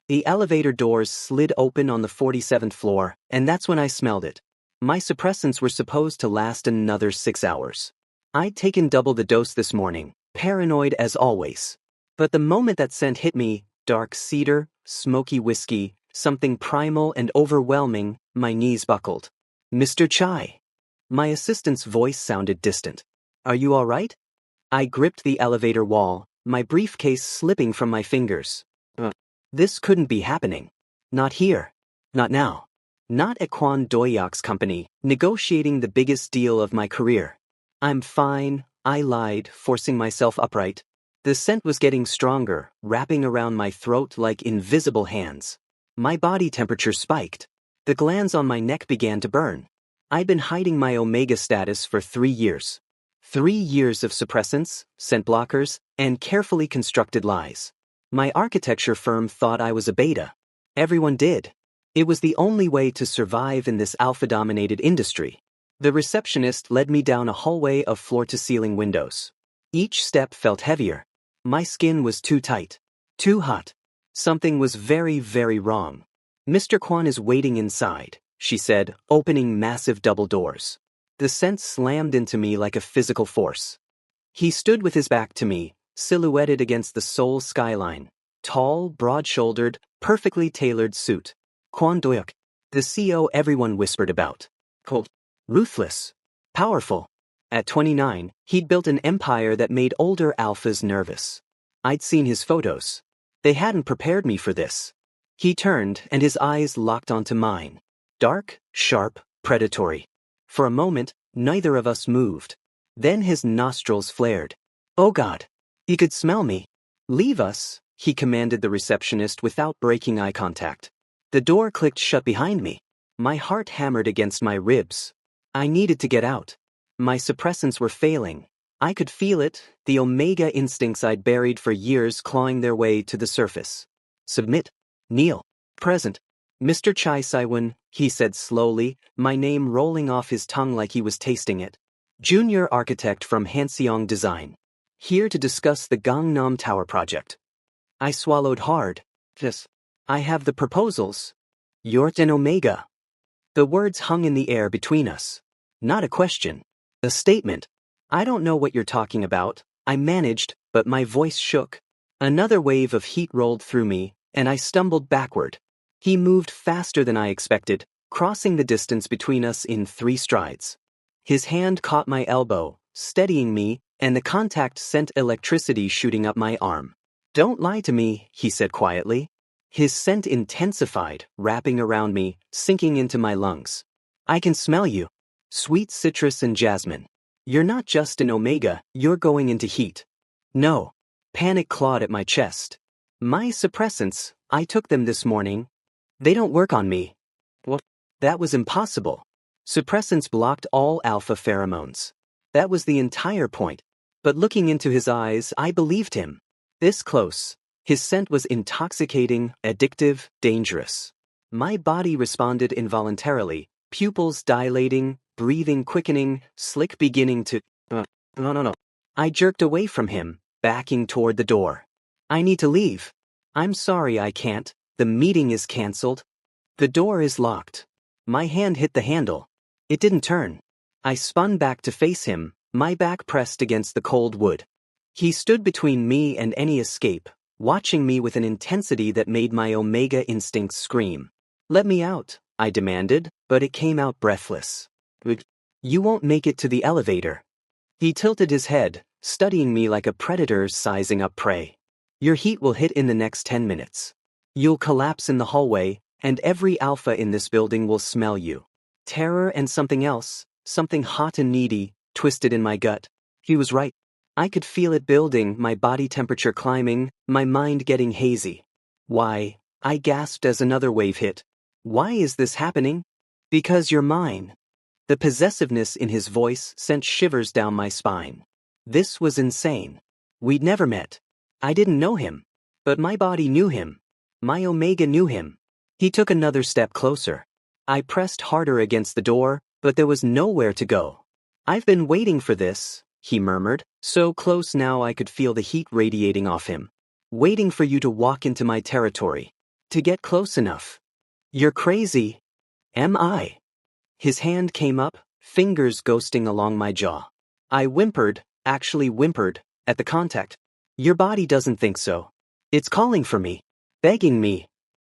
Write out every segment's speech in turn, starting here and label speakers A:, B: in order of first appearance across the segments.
A: The elevator doors slid open on the 47th floor, and that's when I smelled it. My suppressants were supposed to last another 6 hours. I'd taken double the dose this morning, paranoid as always. But the moment that scent hit me, dark cedar, smoky whiskey, something primal and overwhelming, my knees buckled. Mr. Chai. My assistant's voice sounded distant. Are you all right? I gripped the elevator wall, my briefcase slipping from my fingers. This couldn't be happening. Not here. Not now. Not at Kwan Doyok's company, negotiating the biggest deal of my career. I'm fine, I lied, forcing myself upright. The scent was getting stronger, wrapping around my throat like invisible hands. My body temperature spiked. The glands on my neck began to burn. I'd been hiding my omega status for 3 years. 3 years of suppressants, scent blockers, and carefully constructed lies. My architecture firm thought I was a beta. Everyone did. It was the only way to survive in this alpha-dominated industry. The receptionist led me down a hallway of floor-to-ceiling windows. Each step felt heavier. My skin was too tight. Too hot. Something was very, very wrong. Mr. Kwan is waiting inside, she said, opening massive double doors. The scent slammed into me like a physical force. He stood with his back to me, silhouetted against the Seoul skyline. Tall, broad-shouldered, perfectly tailored suit. Kwan Doyok, the CEO everyone whispered about. Cold. Ruthless. Powerful. At 29, he'd built an empire that made older alphas nervous. I'd seen his photos. They hadn't prepared me for this. He turned, and his eyes locked onto mine. Dark, sharp, predatory. For a moment, neither of us moved. Then his nostrils flared. Oh God! He could smell me. Leave us, he commanded the receptionist without breaking eye contact. The door clicked shut behind me. My heart hammered against my ribs. I needed to get out. My suppressants were failing. I could feel it, the omega instincts I'd buried for years clawing their way to the surface. Submit. Kneel. Present. Mr. Chai Saiwon, he said slowly, my name rolling off his tongue like he was tasting it. Junior architect from Hanseong Design. Here to discuss the Gangnam Tower project. I swallowed hard. Yes. I have the proposals. You're an omega. The words hung in the air between us. Not a question. A statement. I don't know what you're talking about, I managed, but my voice shook. Another wave of heat rolled through me, and I stumbled backward. He moved faster than I expected, crossing the distance between us in 3 strides. His hand caught my elbow, steadying me, and the contact sent electricity shooting up my arm. Don't lie to me, he said quietly. His scent intensified, wrapping around me, sinking into my lungs. I can smell you. Sweet citrus and jasmine. You're not just an omega, you're going into heat. No. Panic clawed at my chest. My suppressants, I took them this morning. They don't work on me. What? That was impossible. Suppressants blocked all alpha pheromones. That was the entire point. But looking into his eyes, I believed him. This close. His scent was intoxicating, addictive, dangerous. My body responded involuntarily, pupils dilating, breathing quickening, slick beginning to... No. I jerked away from him, backing toward the door. I need to leave. I'm sorry I can't. The meeting is cancelled. The door is locked. My hand hit the handle. It didn't turn. I spun back to face him, my back pressed against the cold wood. He stood between me and any escape, watching me with an intensity that made my omega instincts scream. Let me out, I demanded, but it came out breathless. You won't make it to the elevator. He tilted his head, studying me like a predator sizing up prey. Your heat will hit in the next 10 minutes. You'll collapse in the hallway, and every alpha in this building will smell you. Terror and something else, something hot and needy, twisted in my gut. He was right. I could feel it building, my body temperature climbing, my mind getting hazy. Why? I gasped as another wave hit. Why is this happening? Because you're mine. The possessiveness in his voice sent shivers down my spine. This was insane. We'd never met. I didn't know him. But my body knew him. My omega knew him. He took another step closer. I pressed harder against the door, but there was nowhere to go. I've been waiting for this, he murmured, so close now I could feel the heat radiating off him. Waiting for you to walk into my territory. To get close enough. You're crazy. Am I? His hand came up, fingers ghosting along my jaw. I whimpered, actually whimpered, at the contact. Your body doesn't think so. It's calling for me. Begging me.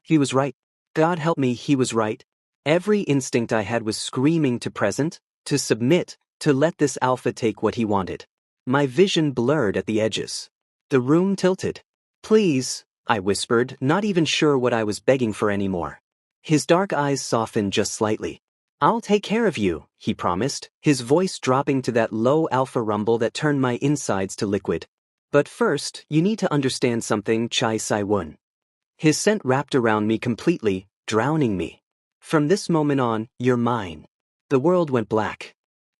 A: He was right. God help me, he was right. Every instinct I had was screaming to present, to submit, to let this alpha take what he wanted. My vision blurred at the edges. The room tilted. Please, I whispered, not even sure what I was begging for anymore. His dark eyes softened just slightly. I'll take care of you, he promised, his voice dropping to that low alpha rumble that turned my insides to liquid. But first, you need to understand something, Chai Sai-won. His scent wrapped around me completely, drowning me. From this moment on, you're mine. The world went black.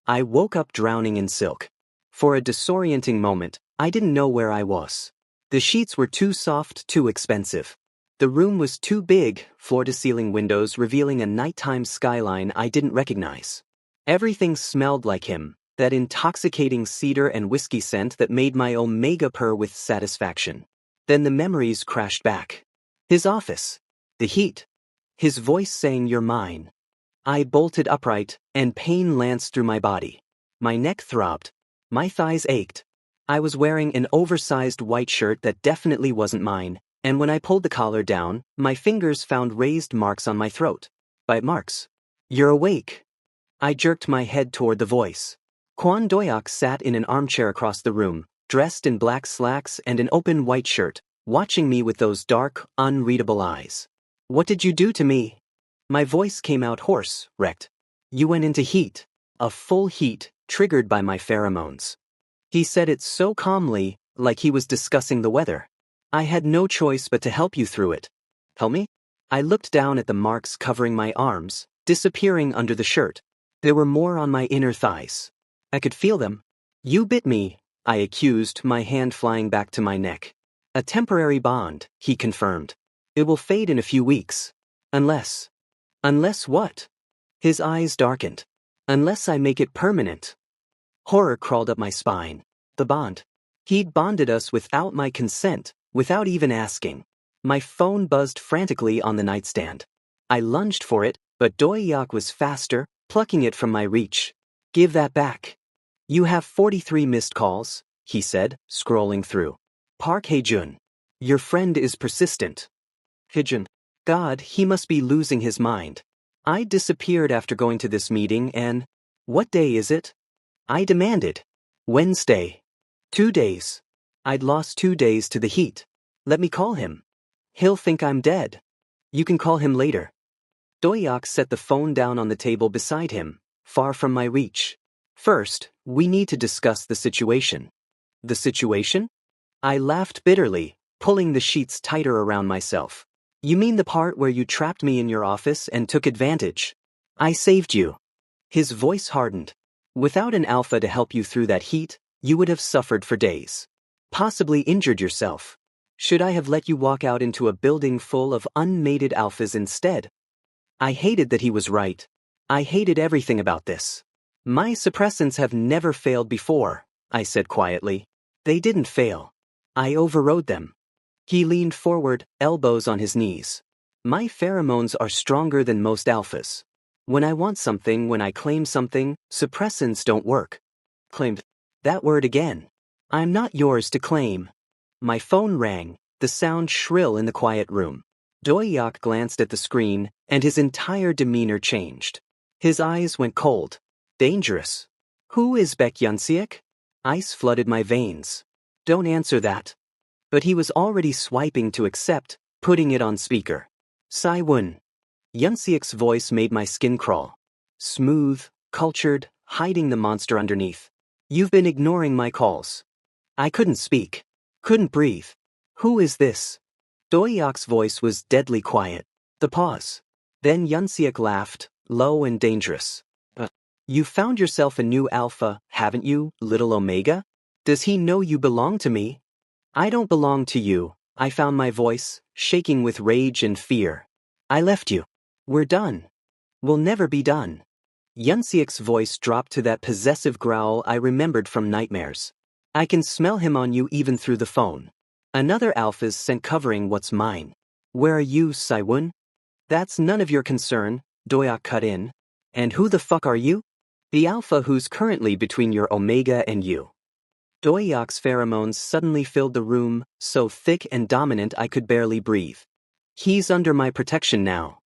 A: I woke up drowning in silk. For a disorienting moment, I didn't know where I was. The sheets were too soft, too expensive. The room was too big, floor-to-ceiling windows revealing a nighttime skyline I didn't recognize. Everything smelled like him, that intoxicating cedar and whiskey scent that made my omega purr with satisfaction. Then the memories crashed back. His office. The heat. His voice saying, "You're mine." I bolted upright, and pain lanced through my body. My neck throbbed. My thighs ached. I was wearing an oversized white shirt that definitely wasn't mine, and when I pulled the collar down, my fingers found raised marks on my throat. Bite marks. You're awake. I jerked my head toward the voice. Kwon Doyak sat in an armchair across the room, dressed in black slacks and an open white shirt, watching me with those dark, unreadable eyes. What did you do to me? My voice came out hoarse, wrecked. You went into heat. A full heat, triggered by my pheromones. He said it so calmly, like he was discussing the weather. I had no choice but to help you through it. Help me? I looked down at the marks covering my arms, disappearing under the shirt. There were more on my inner thighs. I could feel them. You bit me, I accused, my hand flying back to my neck. A temporary bond, he confirmed. It will fade in a few weeks. Unless. Unless what? His eyes darkened. Unless I make it permanent. Horror crawled up my spine. The bond. He'd bonded us without my consent, without even asking. My phone buzzed frantically on the nightstand. I lunged for it, but Doyak was faster, plucking it from my reach. Give that back. You have 43 missed calls, he said, scrolling through. Park Hae-jun. Your friend is persistent. Hae-jun. God, he must be losing his mind. I disappeared after going to this meeting and... What day is it? I demanded. Wednesday. 2 days. I'd lost 2 days to the heat. Let me call him. He'll think I'm dead. You can call him later. Doyak set the phone down on the table beside him, far from my reach. First, we need to discuss the situation. The situation? I laughed bitterly, pulling the sheets tighter around myself. You mean the part where you trapped me in your office and took advantage? I saved you. His voice hardened. Without an alpha to help you through that heat, you would have suffered for days. Possibly injured yourself. Should I have let you walk out into a building full of unmated alphas instead? I hated that he was right. I hated everything about this. My suppressants have never failed before, I said quietly. They didn't fail. I overrode them. He leaned forward, elbows on his knees. My pheromones are stronger than most alphas. When I want something, when I claim something, suppressants don't work. Claimed. That word again. I'm not yours to claim. My phone rang, the sound shrill in the quiet room. Doyak glanced at the screen, and his entire demeanor changed. His eyes went cold. Dangerous. Who is Baek Hyun-sik? Ice flooded my veins. Don't answer that. But he was already swiping to accept, putting it on speaker. Sai-won. Hyun-sik's voice made my skin crawl. Smooth, cultured, hiding the monster underneath. You've been ignoring my calls. I couldn't speak. Couldn't breathe. Who is this? Doyak's voice was deadly quiet. The pause. Then Hyun-sik laughed, low and dangerous. You found yourself a new alpha, haven't you, little omega? Does he know you belong to me? I don't belong to you, I found my voice, shaking with rage and fear. I left you. We're done. We'll never be done. Hyun-sik's voice dropped to that possessive growl I remembered from nightmares. I can smell him on you even through the phone. Another alpha's scent covering what's mine. Where are you, Saiwon? That's none of your concern, Doyak cut in. And who the fuck are you? The alpha who's currently between your omega and you. Doyak's pheromones suddenly filled the room, so thick and dominant I could barely breathe. He's under my protection now.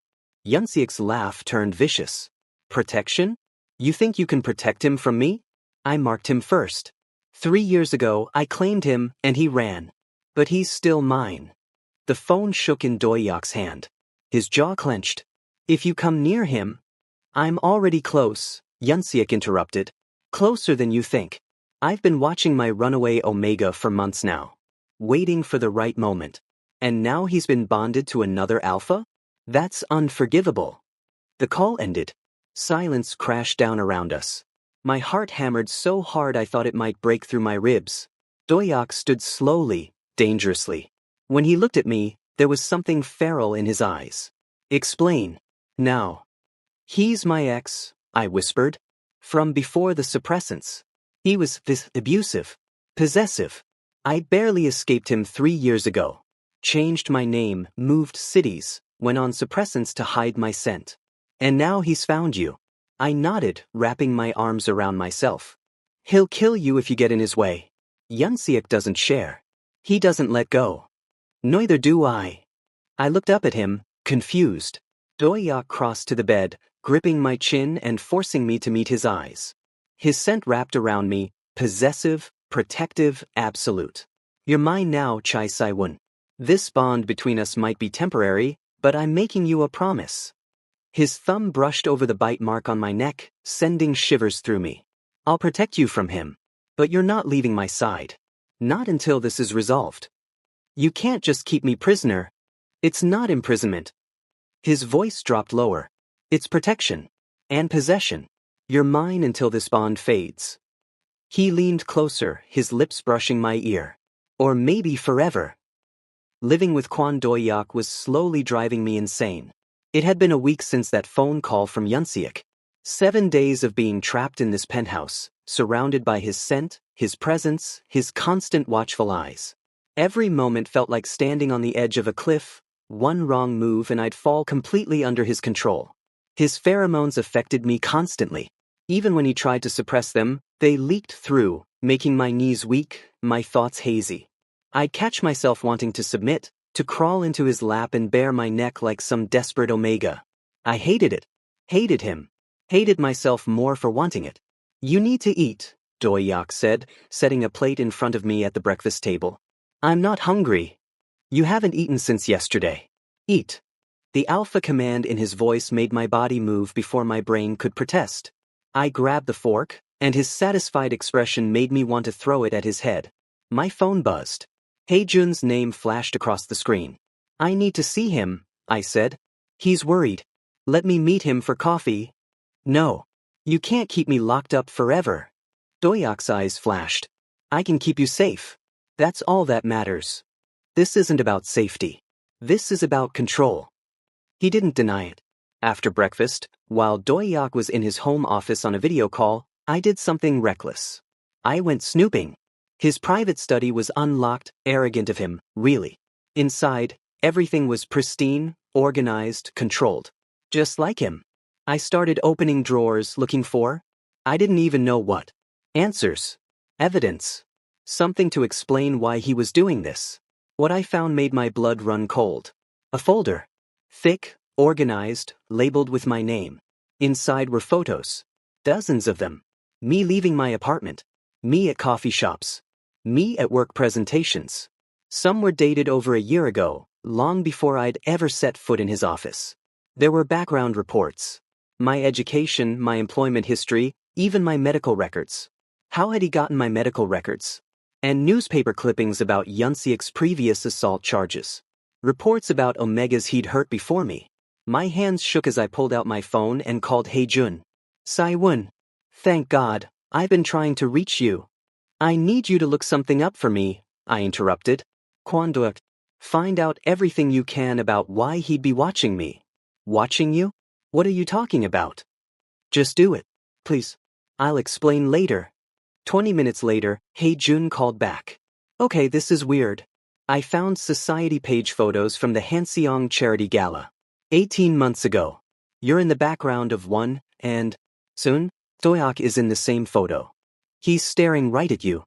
A: Yunsiek's laugh turned vicious. Protection? You think you can protect him from me? I marked him first. 3 years ago, I claimed him, and he ran. But he's still mine. The phone shook in Doyak's hand. His jaw clenched. If you come near him... I'm already close, Yunsiek interrupted. Closer than you think. I've been watching my runaway Omega for months now. Waiting for the right moment. And now he's been bonded to another alpha? That's unforgivable. The call ended. Silence crashed down around us. My heart hammered so hard I thought it might break through my ribs. Doyak stood slowly, dangerously. When he looked at me, there was something feral in his eyes. Explain. Now. He's my ex, I whispered. From before the suppressants. He was abusive. Possessive. I barely escaped him 3 years ago. Changed my name, moved cities, went on suppressants to hide my scent. And now he's found you. I nodded, wrapping my arms around myself. He'll kill you if you get in his way. Yunsiek doesn't share. He doesn't let go. Neither do I. I looked up at him, confused. Doyak crossed to the bed, gripping my chin and forcing me to meet his eyes. His scent wrapped around me, possessive, protective, absolute. You're mine now, Chai Saiwon. This bond between us might be temporary, but I'm making you a promise. His thumb brushed over the bite mark on my neck, sending shivers through me. I'll protect you from him. But you're not leaving my side. Not until this is resolved. You can't just keep me prisoner. It's not imprisonment. His voice dropped lower. It's protection. And possession. You're mine until this bond fades. He leaned closer, his lips brushing my ear. Or maybe forever. Living with Kwon Doyak was slowly driving me insane. It had been a week since that phone call from Yunsiek. 7 days of being trapped in this penthouse, surrounded by his scent, his presence, his constant watchful eyes. Every moment felt like standing on the edge of a cliff. One wrong move and I'd fall completely under his control. His pheromones affected me constantly. Even when he tried to suppress them, they leaked through, making my knees weak, my thoughts hazy. I'd catch myself wanting to submit, to crawl into his lap and bare my neck like some desperate omega. I hated it. Hated him. Hated myself more for wanting it. You need to eat, Doyak said, setting a plate in front of me at the breakfast table. I'm not hungry. You haven't eaten since yesterday. Eat. The alpha command in his voice made my body move before my brain could protest. I grabbed the fork, and his satisfied expression made me want to throw it at his head. My phone buzzed. Haejun's name flashed across the screen. I need to see him, I said. He's worried. Let me meet him for coffee. No. You can't keep me locked up forever. Doyak's eyes flashed. I can keep you safe. That's all that matters. This isn't about safety. This is about control. He didn't deny it. After breakfast, while Doyak was in his home office on a video call, I did something reckless. I went snooping. His private study was unlocked, arrogant of him, really. Inside, everything was pristine, organized, controlled. Just like him. I started opening drawers looking for, I didn't even know what. Answers. Evidence. Something to explain why he was doing this. What I found made my blood run cold. A folder. Thick, organized, labeled with my name. Inside were photos. Dozens of them. Me leaving my apartment. Me at coffee shops. Me at work presentations. Some were dated over a year ago, long before I'd ever set foot in his office. There were background reports. My education, my employment history, even my medical records. How had he gotten my medical records? And newspaper clippings about Yunsiek's previous assault charges. Reports about Omegas he'd hurt before me. My hands shook as I pulled out my phone and called Haejun. Saiwon. Thank God, I've been trying to reach you. I need you to look something up for me, I interrupted. Kwon-duk, find out everything you can about why he'd be watching me. Watching you? What are you talking about? Just do it, please. I'll explain later. 20 minutes later, Haejun called back. Okay, this is weird. I found society page photos from the Hanseong Charity Gala. 18 months ago. You're in the background of one, and soon, Doyak is in the same photo. He's staring right at you.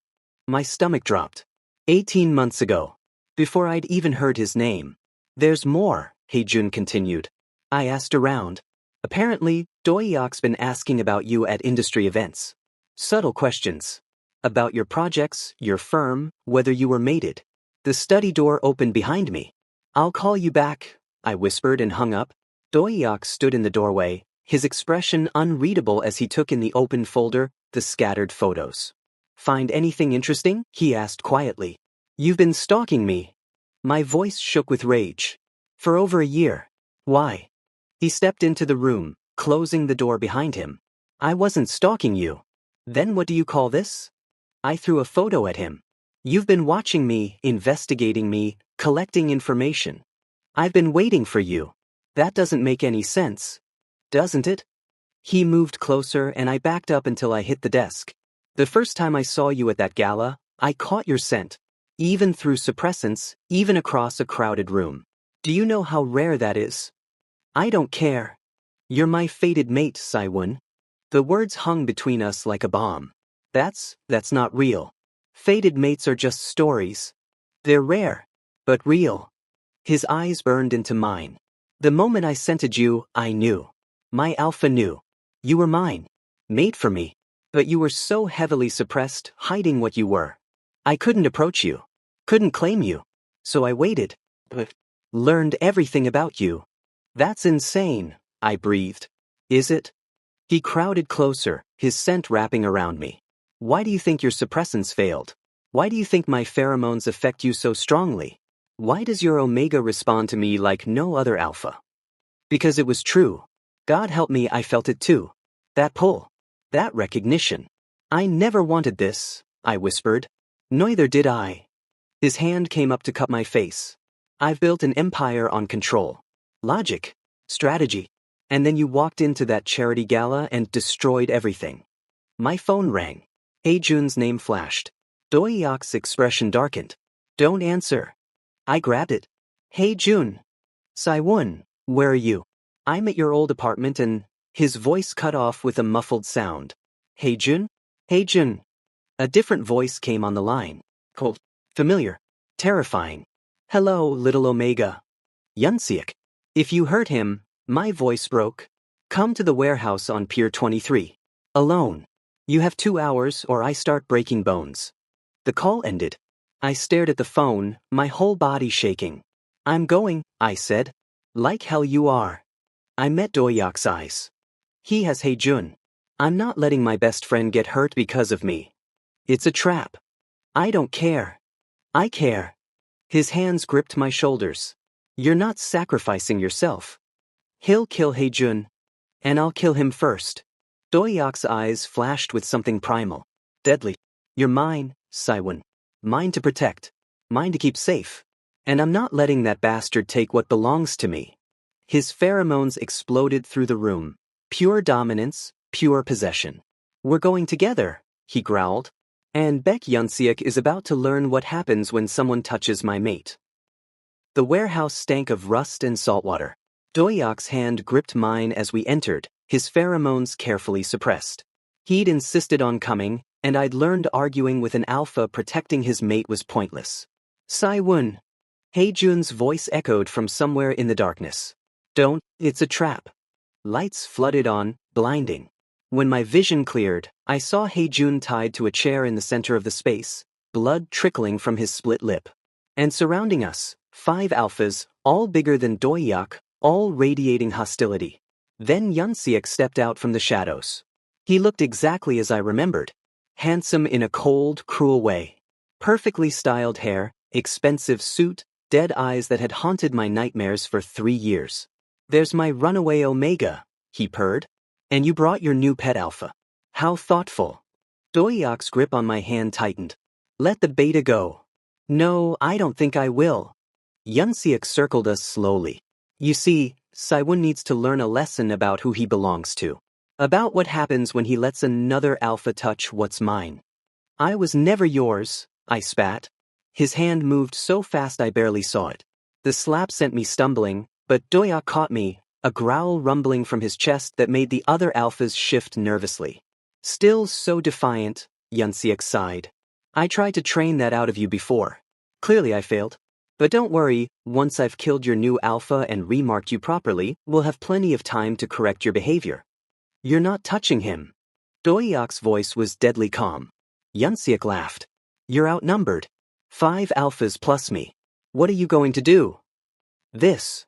A: My stomach dropped. 18 months ago. Before I'd even heard his name. There's more, Haejun continued. I asked around. Apparently, Doyak's been asking about you at industry events. Subtle questions. About your projects, your firm, whether you were mated. The study door opened behind me. I'll call you back, I whispered and hung up. Doyak stood in the doorway, his expression unreadable as he took in the open folder, the scattered photos. Find anything interesting? He asked quietly. You've been stalking me. My voice shook with rage. For over a year. Why? He stepped into the room, closing the door behind him. I wasn't stalking you. Then what do you call this? I threw a photo at him. You've been watching me, investigating me, collecting information. I've been waiting for you. That doesn't make any sense. Doesn't it? He moved closer and I backed up until I hit the desk. The first time I saw you at that gala, I caught your scent. Even through suppressants, even across a crowded room. Do you know how rare that is? I don't care. You're my fated mate, Saiwon. The words hung between us like a bomb. That's not real. Fated mates are just stories. They're rare, but real. His eyes burned into mine. The moment I scented you, I knew. My alpha knew. You were mine. Made for me. But you were so heavily suppressed, hiding what you were. I couldn't approach you. Couldn't claim you. So I waited. Learned everything about you. That's insane, I breathed. Is it? He crowded closer, his scent wrapping around me. Why do you think your suppressants failed? Why do you think my pheromones affect you so strongly? Why does your omega respond to me like no other alpha? Because it was true. God help me, I felt it too. That pull. That recognition. I never wanted this, I whispered. Neither did I. His hand came up to cup my face. I've built an empire on control. Logic. Strategy. And then you walked into that charity gala and destroyed everything. My phone rang. Haejun's name flashed. Doyak's expression darkened. Don't answer. I grabbed it. Haejun. Saiwon, where are you? I'm at your old apartment and... His voice cut off with a muffled sound. Haejun? Haejun. A different voice came on the line. Cold. Familiar. Terrifying. Hello, little Omega. Yunsiek. If you hurt him, my voice broke. Come to the warehouse on Pier 23. Alone. You have 2 hours or I start breaking bones. The call ended. I stared at the phone, my whole body shaking. I'm going, I said. Like hell you are. I met Doyak's eyes. He has Haejun. I'm not letting my best friend get hurt because of me. It's a trap. I don't care. I care. His hands gripped my shoulders. You're not sacrificing yourself. He'll kill Haejun. And I'll kill him first. Doyak's eyes flashed with something primal. Deadly. You're mine, Saiwon. Mine to protect. Mine to keep safe. And I'm not letting that bastard take what belongs to me. His pheromones exploded through the room. Pure dominance, pure possession. We're going together, he growled. And Baek Yunsiek is about to learn what happens when someone touches my mate. The warehouse stank of rust and saltwater. Doyak's hand gripped mine as we entered, his pheromones carefully suppressed. He'd insisted on coming, and I'd learned arguing with an alpha protecting his mate was pointless. Saiwon. Haejun's voice echoed from somewhere in the darkness. Don't, it's a trap. Lights flooded on, blinding. When my vision cleared, I saw Haejun tied to a chair in the center of the space, blood trickling from his split lip. And surrounding us, 5 alphas, all bigger than Doyak, all radiating hostility. Then Yunsiek stepped out from the shadows. He looked exactly as I remembered. Handsome in a cold, cruel way. Perfectly styled hair, expensive suit, dead eyes that had haunted my nightmares for 3 years. There's my runaway Omega, he purred. And you brought your new pet alpha. How thoughtful. Doyak's grip on my hand tightened. Let the beta go. No, I don't think I will. Yunsiek circled us slowly. You see, Saiwon needs to learn a lesson about who he belongs to. About what happens when he lets another alpha touch what's mine. I was never yours, I spat. His hand moved so fast I barely saw it. The slap sent me stumbling, but Doyak caught me, a growl rumbling from his chest that made the other alphas shift nervously. Still so defiant, Yunsiek sighed. I tried to train that out of you before. Clearly I failed. But don't worry, once I've killed your new alpha and remarked you properly, we'll have plenty of time to correct your behavior. You're not touching him. Doyak's voice was deadly calm. Yunsiek laughed. You're outnumbered. 5 alphas plus me. What are you going to do? This.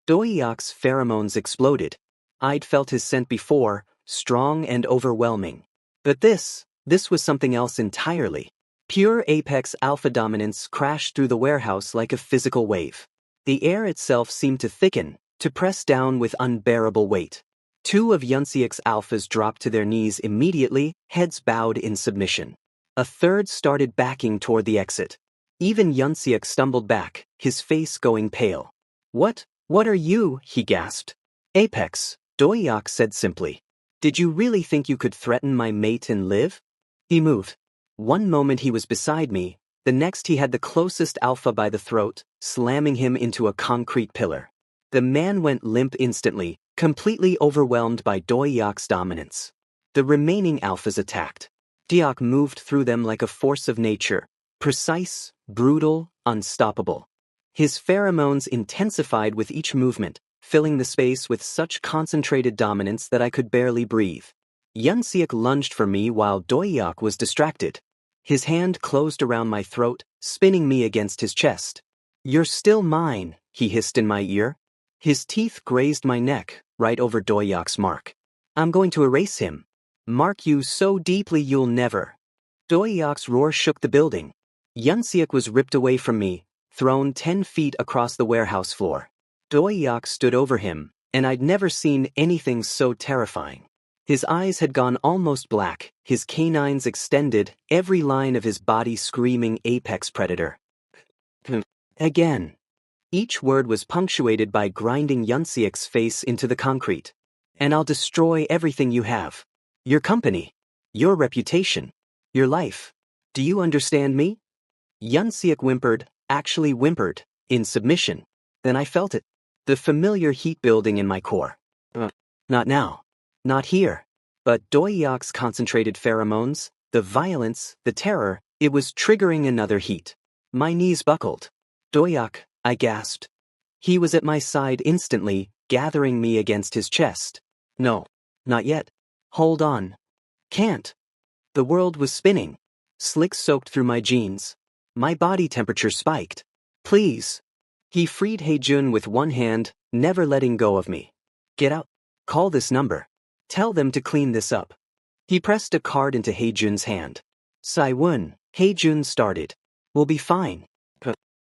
A: Doyak's pheromones exploded. I'd felt his scent before, strong and overwhelming. But this was something else entirely. Pure apex alpha dominance crashed through the warehouse like a physical wave. The air itself seemed to thicken, to press down with unbearable weight. 2 of Yunsiek's alphas dropped to their knees immediately, heads bowed in submission. A third started backing toward the exit. Even Yunsiek stumbled back, his face going pale. What are you? He gasped. Apex, Doyak said simply. Did you really think you could threaten my mate and live? He moved. One moment he was beside me, the next he had the closest alpha by the throat, slamming him into a concrete pillar. The man went limp instantly, completely overwhelmed by Doyak's dominance. The remaining alphas attacked. Doyak moved through them like a force of nature, precise, brutal, unstoppable. His pheromones intensified with each movement, filling the space with such concentrated dominance that I could barely breathe. Yunsiek lunged for me while Doyak was distracted. His hand closed around my throat, spinning me against his chest. You're still mine, he hissed in my ear. His teeth grazed my neck, right over Doyak's mark. I'm going to erase him. Mark you so deeply you'll never. Doyak's roar shook the building. Yunsiek was ripped away from me, thrown 10 feet across the warehouse floor. Doyak stood over him, and I'd never seen anything so terrifying. His eyes had gone almost black, his canines extended, every line of his body screaming apex predator. Again. Each word was punctuated by grinding Yunsiek's face into the concrete. And I'll destroy everything you have. Your company. Your reputation. Your life. Do you understand me? Yunsiek whimpered, actually whimpered, in submission. Then I felt it. The familiar heat building in my core. Not now. Not here. But Doyak's concentrated pheromones, the violence, the terror, it was triggering another heat. My knees buckled. Doyak, I gasped. He was at my side instantly, gathering me against his chest. No. Not yet. Hold on. Can't. The world was spinning. Slick soaked through my jeans. My body temperature spiked. Please. He freed Heijun with one hand, never letting go of me. Get out. Call this number. Tell them to clean this up. He pressed a card into Heijun's hand. Saiwun, Heijun started. We'll be fine.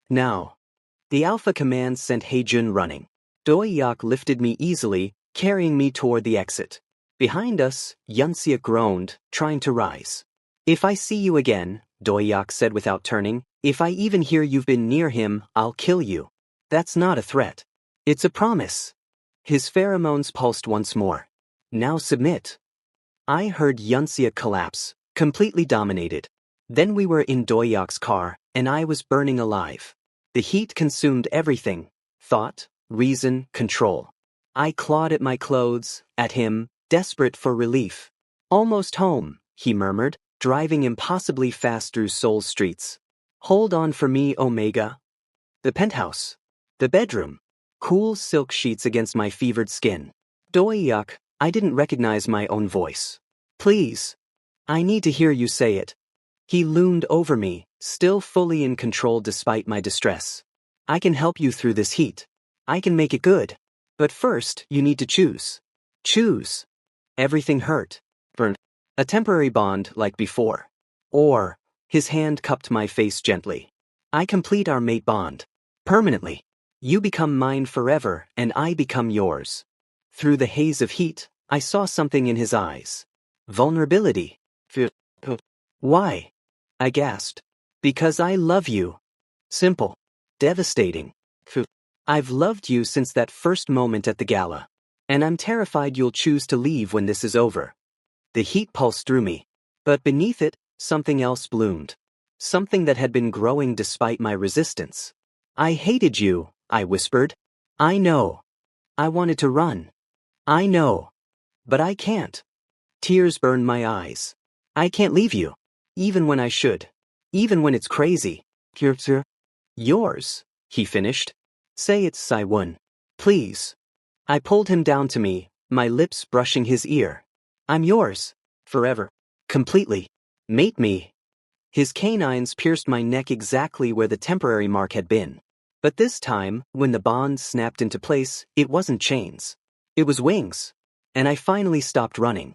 A: Now. The alpha command sent Heijun running. Doyak lifted me easily, carrying me toward the exit. Behind us, Yunsiek groaned, trying to rise. If I see you again, Doyak said without turning, if I even hear you've been near him, I'll kill you. That's not a threat. It's a promise. His pheromones pulsed once more. Now submit. I heard Yunsiek collapse, completely dominated. Then we were in Doyak's car, and I was burning alive. The heat consumed everything. Thought, reason, control. I clawed at my clothes, at him, desperate for relief. Almost home, he murmured, driving impossibly fast through Seoul's streets. Hold on for me, Omega. The penthouse. The bedroom. Cool silk sheets against my fevered skin. Doyak, I didn't recognize my own voice. Please. I need to hear you say it. He loomed over me, still fully in control despite my distress. I can help you through this heat. I can make it good. But first, you need to choose. Choose. Everything hurt. Burn. A temporary bond like before. Or, his hand cupped my face gently. I complete our mate bond. Permanently. You become mine forever, and I become yours. Through the haze of heat, I saw something in his eyes. Vulnerability. Why? I gasped. Because I love you. Simple. Devastating. I've loved you since that first moment at the gala. And I'm terrified you'll choose to leave when this is over. The heat pulsed through me. But beneath it, something else bloomed. something that had been growing despite my resistance. I hated you, I whispered. I know. I wanted to run. I know. But I can't. Tears burned my eyes. I can't leave you. Even when I should. Even when it's crazy. Yours, he finished. Say it's Saiwon. Please. I pulled him down to me, my lips brushing his ear. I'm yours. Forever. Completely. Mate me. His canines pierced my neck exactly where the temporary mark had been. But this time, when the bond snapped into place, it wasn't chains. It was wings. And I finally stopped running.